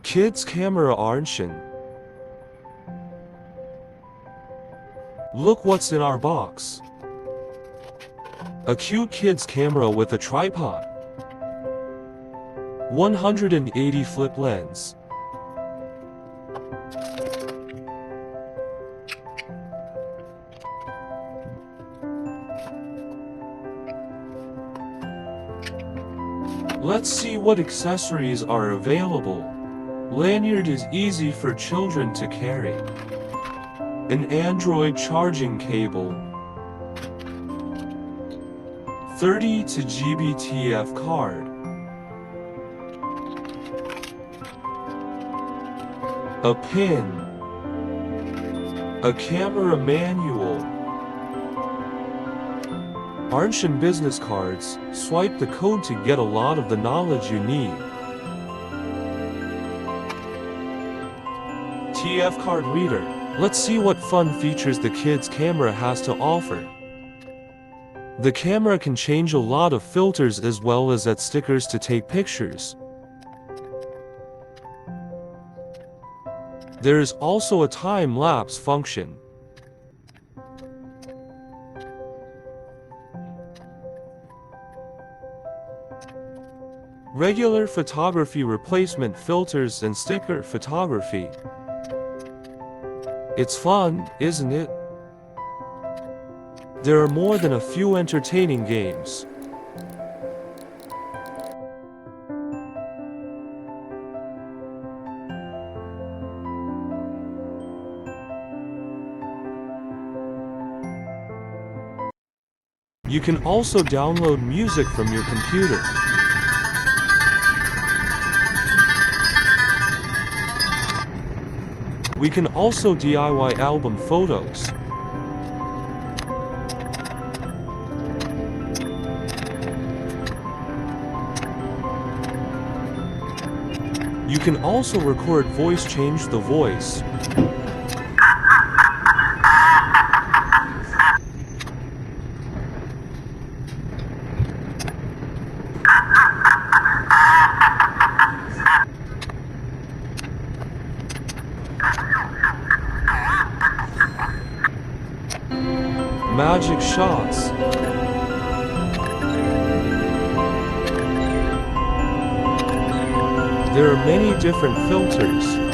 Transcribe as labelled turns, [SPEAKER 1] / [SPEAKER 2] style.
[SPEAKER 1] Kids camera ARNSSIEN. Look what's in our box. A cute kids camera with a tripod. 180 flip lens. Let's see what accessories are available. Lanyard is easy for children to carry. An Android charging cable. 32 GB TF card. A pin. A camera manual. ARNSSIEN business cards. Swipe the code to get a lot of the knowledge you need. TF card reader. Let's see what fun features the kids camera has to offer. The camera can change a lot of filters as well as add stickers to take pictures. There is also a time-lapse function. Regular photography replacement filters and sticker photography. It's fun, isn't it? There are more than a few entertaining games. You can also download music from your computer. We can also DIY album photos. You can also record voice, change the voice. Magic shots. There are many different filters.